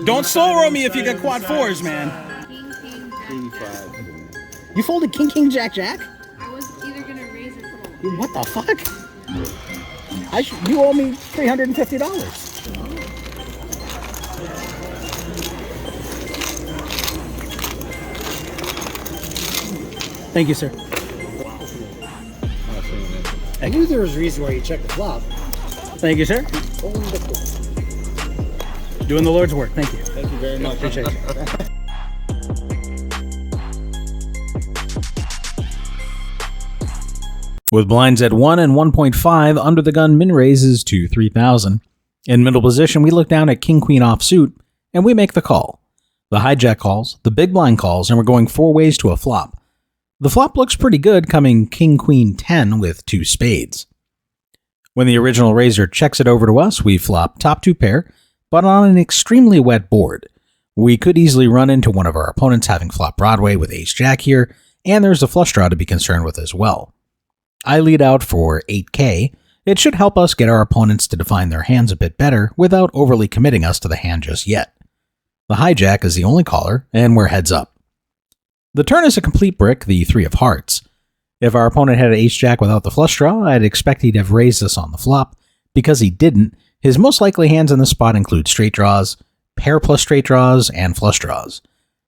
Don't soul roll me if you get quad fours, man. King, five. You folded king, king, jack, jack? I was either gonna raise or fold. What the fuck? You owe me $350. Thank you, sir. I knew there was a reason why you checked the flop. Thank you, sir. Doing the Lord's work. Thank you. Thank you very much. Appreciate you. With blinds at 1 and 1.5, under the gun min raises to 3,000. In middle position, we look down at king queen offsuit, and we make the call. The hijack calls, the big blind calls, and we're going 4 ways to a flop. The flop looks pretty good, coming king queen 10 with 2 spades. When the original raiser checks it over to us, we flop top 2 pair, but on an extremely wet board. We could easily run into one of our opponents having flop Broadway with ace jack here, and there's a flush draw to be concerned with as well. I lead out for 8k. It should help us get our opponents to define their hands a bit better without overly committing us to the hand just yet. The hijack is the only caller, and we're heads up. The turn is a complete brick, the 3 of hearts. If our opponent had an ace-jack without the flush draw, I'd expect he'd have raised us on the flop. Because he didn't, his most likely hands in this spot include straight draws, pair plus straight draws, and flush draws.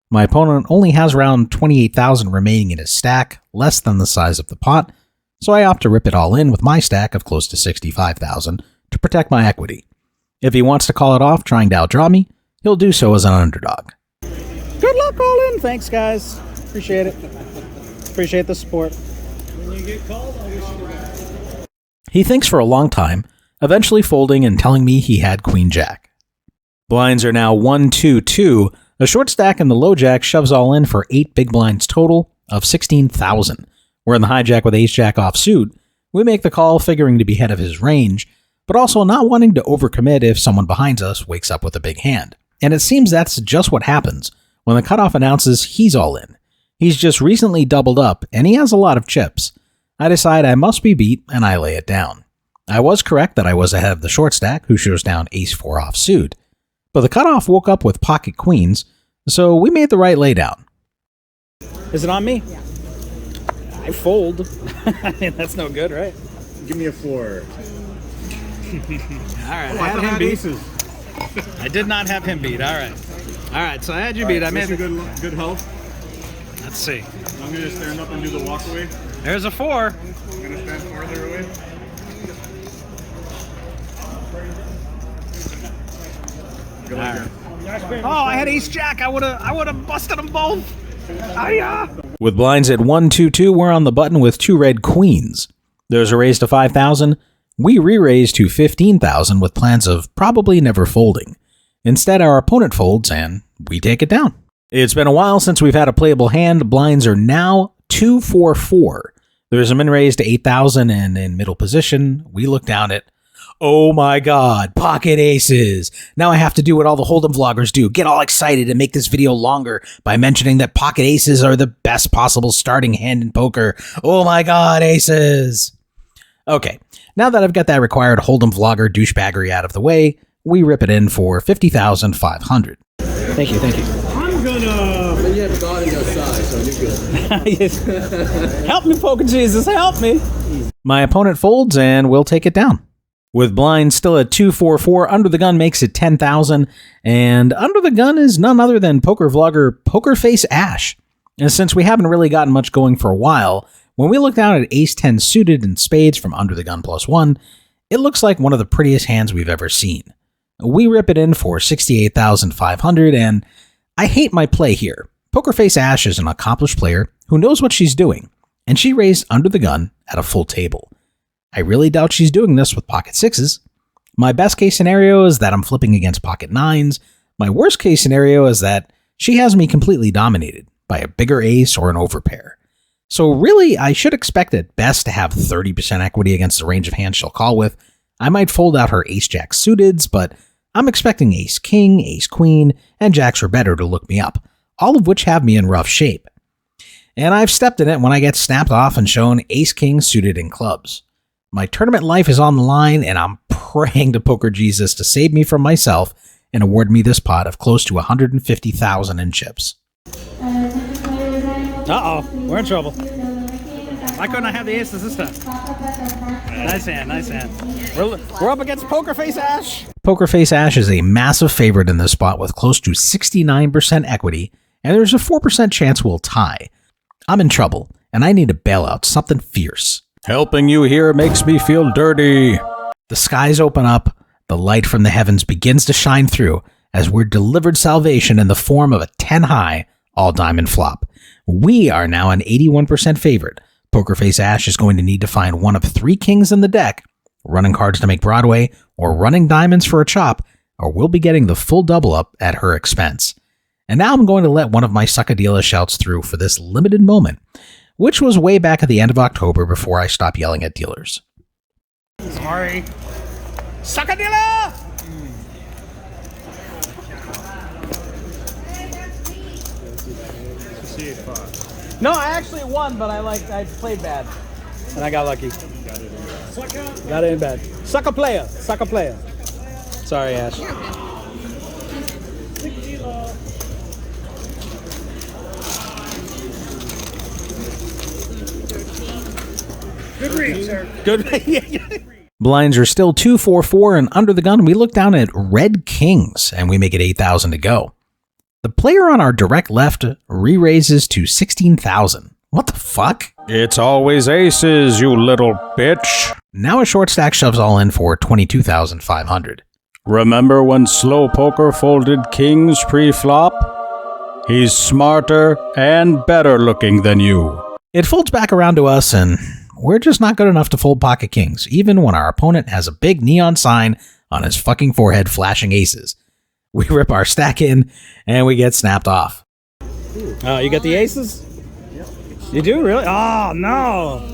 My opponent only has around 28,000 remaining in his stack, less than the size of the pot, so I opt to rip it all in with my stack of close to 65,000 to protect my equity. If he wants to call it off trying to outdraw me, he'll do so as an underdog. Good luck all in. Thanks, guys. Appreciate it. Appreciate the support. When you get called, I wish you the best. He thinks for a long time, eventually folding and telling me he had queen jack. Blinds are now 1-2-2. A short stack and the low jack shoves all in for 8 big blinds total of 16,000. We're in the hijack with ace jack offsuit. We make the call figuring to be ahead of his range, but also not wanting to overcommit if someone behind us wakes up with a big hand. And it seems that's just what happens when the cutoff announces he's all in. He's just recently doubled up, and he has a lot of chips. I decide I must be beat, and I lay it down. I was correct that I was ahead of the short stack, who shows down ace-4 offsuit. But the cutoff woke up with pocket queens, so we made the right laydown. Is it on me? Yeah. I fold. I mean, that's no good, right? Give me a 4. All right, I had him beat. I did not have him beat. All right. All right, so I had you beat. I made good health. Let's see. I'm going to stand up and do the walkaway. There's a 4. I'm going to stand farther away. Good luck. Oh, I had ace jack. I would have busted them both. With blinds at 1-2-2, we're on the button with 2 red queens. There's a raise to 5,000. We re-raise to 15,000 with plans of probably never folding. Instead, our opponent folds and we take it down. It's been a while since we've had a playable hand. Blinds are now 2-4-4. There's a min raise to 8,000, and in middle position, we look down at, oh my god, pocket aces. Now I have to do what all the Hold'em vloggers do, get all excited and make this video longer by mentioning that pocket aces are the best possible starting hand in poker. Oh my god, aces. Okay, now that I've got that required Hold'em vlogger douchebaggery out of the way, we rip it in for 50,500. Thank you, thank you. I'm gonna... Then you have God on your side, so you're good. Help me, Poker Jesus, help me. My opponent folds and we'll take it down. With blinds still at 2-4-4, Under the Gun makes it 10,000, and Under the Gun is none other than poker vlogger Pokerface Ash. And since we haven't really gotten much going for a while, when we look down at ace-10 suited and spades from Under the Gun +1, it looks like one of the prettiest hands we've ever seen. We rip it in for 68,500, and I hate my play here. Pokerface Ash is an accomplished player who knows what she's doing, and she raised Under the Gun at a full table. I really doubt she's doing this with pocket 6s. My best case scenario is that I'm flipping against pocket 9s. My worst case scenario is that she has me completely dominated by a bigger ace or an overpair. So really, I should expect at best to have 30% equity against the range of hands she'll call with. I might fold out her ace-jack suiteds, but I'm expecting ace-king, ace-queen, and jacks or better to look me up, all of which have me in rough shape. And I've stepped in it when I get snapped off and shown ace-king suited in clubs. My tournament life is on the line, and I'm praying to Poker Jesus to save me from myself and award me this pot of close to 150,000 in chips. Uh-oh, we're in trouble. Why couldn't I have the aces this time? Nice hand, nice hand. We're up against Poker Face Ash. Poker Face Ash is a massive favorite in this spot with close to 69% equity, and there's a 4% chance we'll tie. I'm in trouble, and I need to bail out something fierce. Helping you here makes me feel dirty. The skies open up, the light from the heavens begins to shine through as we're delivered salvation in the form of a 10 high, all diamond flop. We are now an 81% favorite. Poker Face Ash is going to need to find one of 3 kings in the deck, running cards to make Broadway, or running diamonds for a chop, or we'll be getting the full double up at her expense. And now I'm going to let one of my Suckadilla shouts through for this limited moment, which was way back at the end of October before I stopped yelling at dealers. Sorry. Suckadilla! No, I actually won, but I played bad. And I got lucky. Got it in bad. Sucker player. Sucker player. Sorry, Ash. Good read, sir. Good. Blinds are still 2-4-4, and under the gun, we look down at red kings, and we make it 8,000 to go. The player on our direct left re-raises to 16,000. What the fuck? It's always aces, you little bitch. Now a short stack shoves all in for 22,500. Remember when slow poker folded kings pre-flop? He's smarter and better looking than you. It folds back around to us, and we're just not good enough to fold pocket kings, even when our opponent has a big neon sign on his fucking forehead flashing aces. We rip our stack in, and we get snapped off. Oh, you got the aces? You do, really? Oh, no.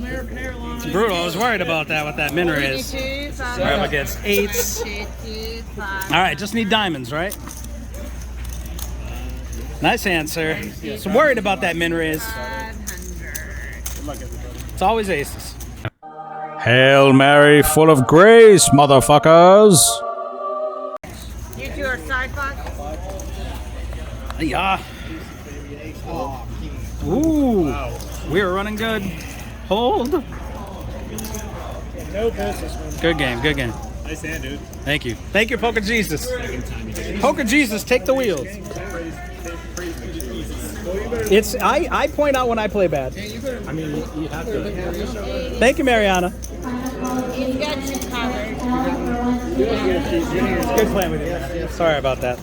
It's brutal. I was worried about that with that min raise. We're up against 8s. All right, just need diamonds, right? Nice hand, sir. So worried about that min raise. It's always aces. Hail Mary, full of grace, motherfuckers! You two are side box. Yeah. Ooh. We're running good. Hold. No business, man. Good game, good game. Nice hand, dude. Thank you. Thank you, Poker Jesus. Poker Jesus, take the wheels. It's I point out when I play bad. I mean, you have to. Thank you, Mariana. He's got you covered. Good playing with you. Sorry about that.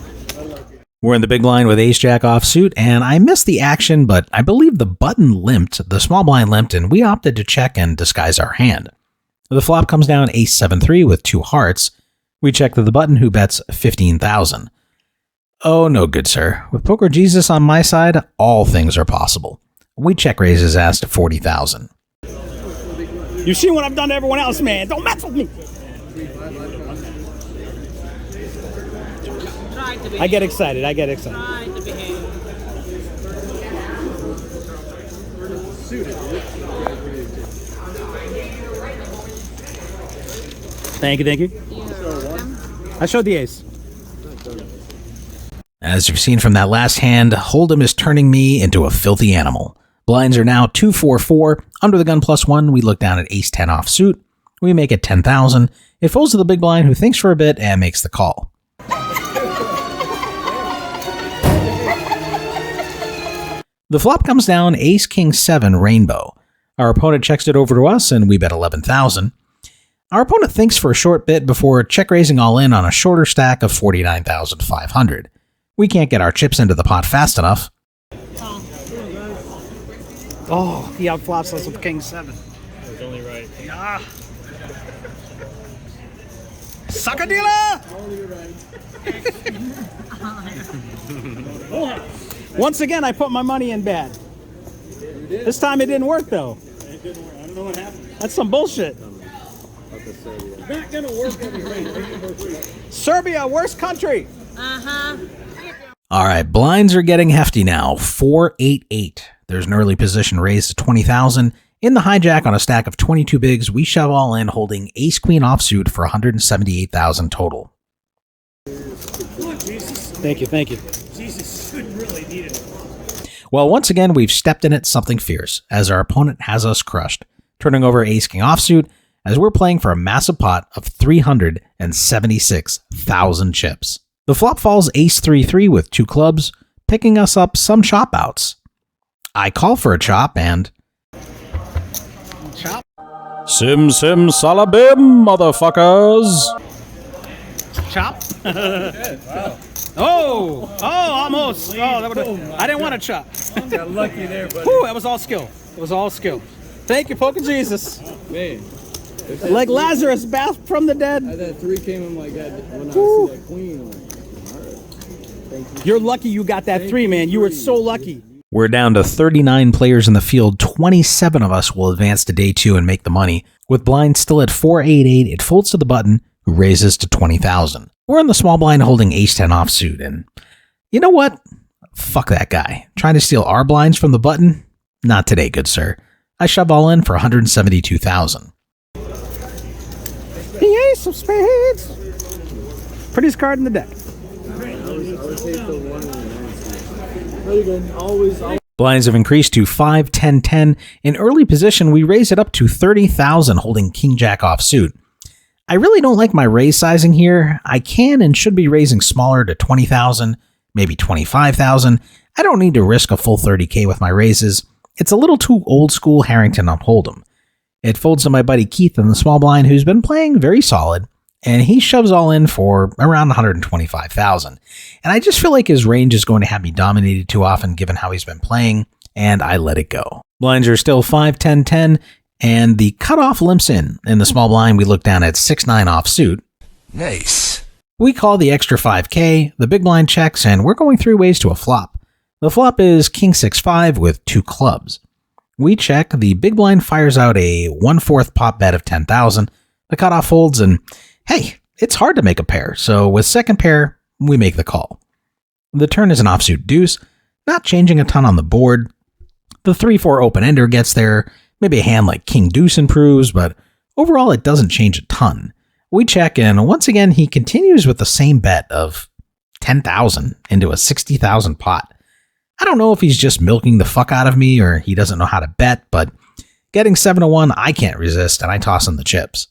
We're in the big blind with ace-jack offsuit, and I missed the action, but I believe the button limped, the small blind limped, and we opted to check and disguise our hand. The flop comes down ace-7-3 with 2 hearts. We check to the button, who bets 15,000. Oh, no good, sir. With Poker Jesus on my side, all things are possible. We check raise his ass to 40,000. You see what I've done to everyone else, man. Don't mess with me. I get excited. I get excited. Thank you, thank you. I showed the ace. As you've seen from that last hand, Hold'em is turning me into a filthy animal. Blinds are now 2-4-4. Under the gun +1, we look down at ace-10 offsuit. We make it 10,000. It folds to the big blind, who thinks for a bit and makes the call. The flop comes down ace-king-7 rainbow. Our opponent checks it over to us, and we bet 11,000. Our opponent thinks for a short bit before check raising all in on a shorter stack of 49,500. We can't get our chips into the pot fast enough. Oh, he outflops us with king 7. It's only right. Ah. Suckadilla! Once again, I put my money in bad. This time it didn't work, though. It didn't work. I don't know what happened. That's some bullshit. It's not gonna work anyway. Serbia, worst country. All right, blinds are getting hefty now. 4-8-8. There's an early position raised to 20,000. In the hijack on a stack of 22 bigs, we shove all in, holding ace-queen offsuit for 178,000 total. Thank you, thank you. Jesus, should really need it. Well, once again, we've stepped in at something fierce, as our opponent has us crushed, turning over ace king offsuit, as we're playing for a massive pot of 376,000 chips. The flop falls ace 3-3 with 2 clubs, picking us up some chop outs. I call for a chop and... Chop. Sim sim salabim, motherfuckers! Chop. Oh, almost. Oh, that would. I didn't want to chop. Got lucky there, buddy. Whew, that was all skill. It was all skill. Thank you, Poker Jesus. Man. Like Lazarus, back from the dead. That 3 came in my god when I see that queen. I'm like, alright. Thank you. You're lucky you got that 3, man. You were so lucky. We're down to 39 players in the field. 27 of us will advance to day 2 and make the money. With blind still at 488, it folds to the button, who raises to 20,000. We're in the small blind holding ace-10 offsuit, and you know what? Fuck that guy. Trying to steal our blinds from the button? Not today, good sir. I shove all in for 172,000. The ace of spades. Prettiest card in the deck. Really good. Always. Blinds have increased to 5, 10, 10. In early position, we raise it up to 30,000 holding king-jack offsuit. I really don't like my raise sizing here. I can and should be raising smaller to 20,000, maybe 25,000. I don't need to risk a full 30k with my raises. It's a little too old school Harrington on Hold'em. It folds to my buddy Keith in the small blind, who's been playing very solid, and he shoves all in for around 125,000. And I just feel like his range is going to have me dominated too often given how he's been playing, and I let it go. Blinds are still 5, 10, 10. And the cutoff limps in. In the small blind, we look down at 6-9 offsuit. Nice. We call the extra 5k, the big blind checks, and we're going 3 ways to a flop. The flop is king 6-5 with 2 clubs. We check, the big blind fires out a 1/4 pop bet of 10,000. The cutoff folds, and hey, it's hard to make a pair, so with second pair, we make the call. The turn is an offsuit deuce, not changing a ton on the board. The 3-4 open-ender gets there. Maybe a hand like king deuce improves, but overall it doesn't change a ton. We check, and once again he continues with the same bet of 10,000 into a 60,000 pot. I don't know if he's just milking the fuck out of me or he doesn't know how to bet, but getting 7-1 I can't resist, and I toss in the chips.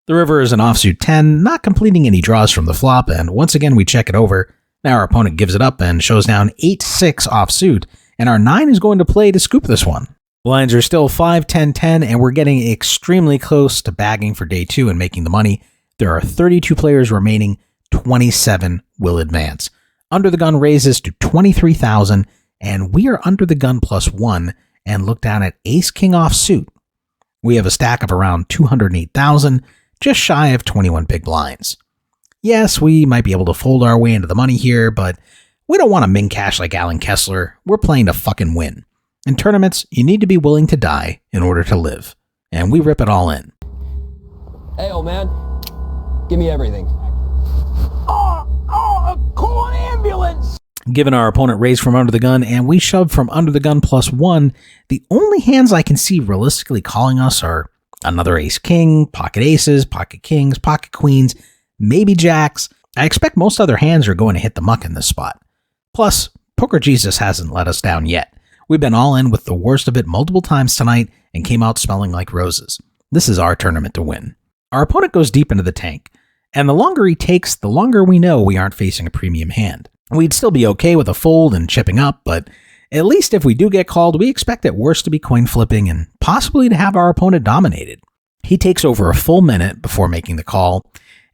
The river is an offsuit 10, not completing any draws from the flop, and once again we check it over. Now our opponent gives it up and shows down 8-6 offsuit, and our 9 is going to play to scoop this one. Blinds are still 5, 10, 10, and we're getting extremely close to bagging for day 2 and making the money. There are 32 players remaining, 27 will advance. Under the gun raises to 23,000, and we are under the gun +1 and look down at ace-king offsuit. We have a stack of around 208,000, just shy of 21 big blinds. Yes, we might be able to fold our way into the money here, but we don't want to min cash like Alan Kessler. We're playing to fucking win. In tournaments, you need to be willing to die in order to live. And we rip it all in. Hey, old man. Give me everything. Call an ambulance! Given our opponent raised from under the gun and we shove from under the gun +1, the only hands I can see realistically calling us are another ace-king, pocket aces, pocket kings, pocket queens, maybe jacks. I expect most other hands are going to hit the muck in this spot. Plus, Poker Jesus hasn't let us down yet. We've been all in with the worst of it multiple times tonight and came out smelling like roses. This is our tournament to win. Our opponent goes deep into the tank, and the longer he takes, the longer we know we aren't facing a premium hand. We'd still be okay with a fold and chipping up, but at least if we do get called, we expect at worst to be coin flipping and possibly to have our opponent dominated. He takes over a full minute before making the call,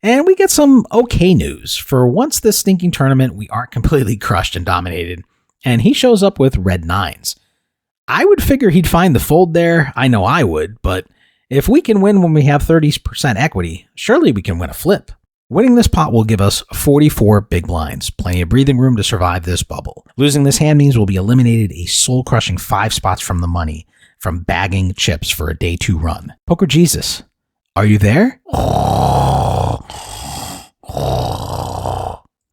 and we get some okay news. For once this stinking tournament, we aren't completely crushed and dominated. And he shows up with red 9s. I would figure he'd find the fold there. I know I would, but if we can win when we have 30% equity, surely we can win a flip. Winning this pot will give us 44 big blinds, plenty of breathing room to survive this bubble. Losing this hand means we'll be eliminated a soul-crushing 5 spots from the money, from bagging chips for a day 2 run. Poker Jesus, are you there?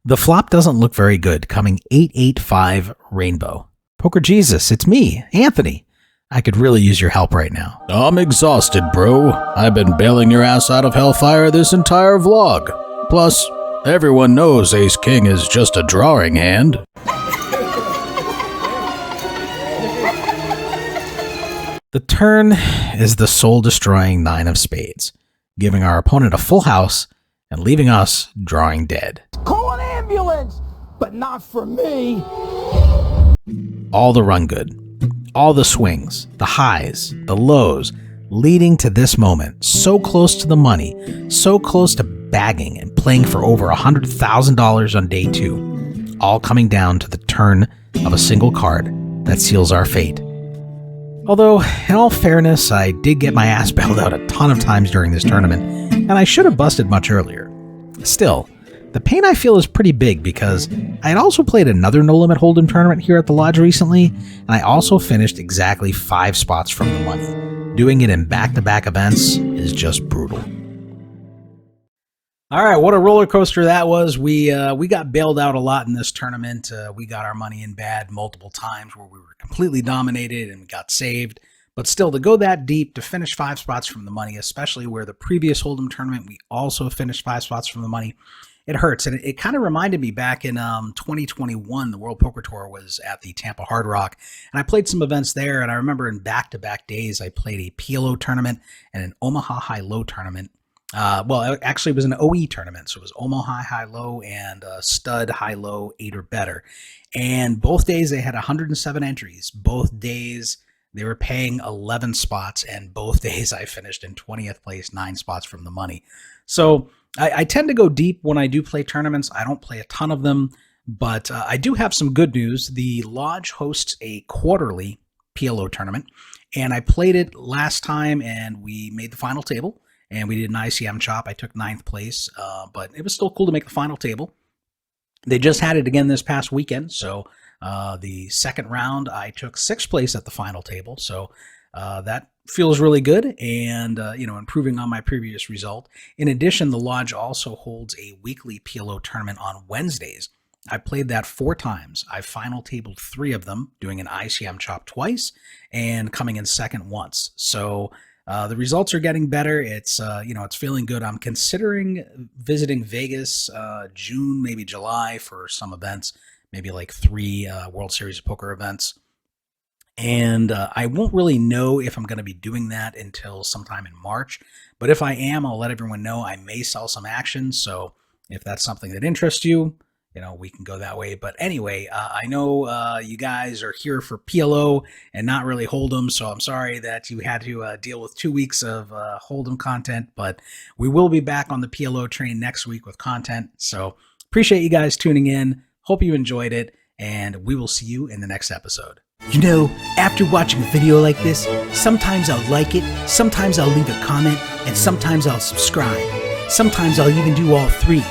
The flop doesn't look very good, coming 8-8-5 rainbow. Poker Jesus, it's me, Anthony. I could really use your help right now. I'm exhausted, bro. I've been bailing your ass out of hellfire this entire vlog. Plus, Everyone knows ace-king is just a drawing hand. The turn is the soul-destroying 9 of spades, giving our opponent a full house and leaving us drawing dead. Call an ambulance, but not for me. All the run good, all the swings, the highs, the lows, leading to this moment, so close to the money, so close to bagging and playing for over $100,000 on day 2, all coming down to the turn of a single card that seals our fate. Although, in all fairness, I did get my ass bailed out a ton of times during this tournament, and I should have busted much earlier. Still, the pain I feel is pretty big because I had also played another No Limit Hold'em tournament here at the lodge recently, and I also finished exactly 5 spots from the money. Doing it in back-to-back events is just brutal. All right, what a roller coaster that was. We got bailed out a lot in this tournament. We got our money in bad multiple times where we were completely dominated and we got saved. But still, to go that deep, to finish 5 spots from the money, especially where the previous Hold'em tournament we also finished 5 spots from the money, it hurts. And it kind of reminded me back in 2021, the World Poker Tour was at the Tampa Hard Rock, and I played some events there. And I remember in back-to-back days, I played a PLO tournament and an Omaha High-Low tournament. Well, actually, it was an OE tournament, so it was Omaha High-Low and Stud High-Low 8 or better. And both days they had 107 entries. Both days they were paying 11 spots, and both days I finished in 20th place, 9 spots from the money. So I tend to go deep when I do play tournaments. I don't play a ton of them, but I do have some good news. The Lodge hosts a quarterly PLO tournament, and I played it last time, and we made the final table. And we did an ICM chop. I took 9th place, but it was still cool to make the final table. They just had it again this past weekend. So the second round, I took 6th place at the final table. So that feels really good and, improving on my previous result. In addition, the Lodge also holds a weekly PLO tournament on Wednesdays. I played that 4 times. I final tabled 3 of them, doing an ICM chop twice and coming in second once. So the results are getting better. It's feeling good. I'm considering visiting Vegas June, maybe July for some events, maybe like 3 World Series of Poker events. And I won't really know if I'm going to be doing that until sometime in March. But if I am, I'll let everyone know. I may sell some action. So if that's something that interests you, we can go that way. But anyway, I know you guys are here for PLO and not really Hold'em, so I'm sorry that you had to deal with 2 weeks of Hold'em content, but we will be back on the PLO train next week with content. So appreciate you guys tuning in. Hope you enjoyed it, and we will see you in the next episode. After watching a video like this, sometimes I'll like it, sometimes I'll leave a comment, and sometimes I'll subscribe. Sometimes I'll even do all 3.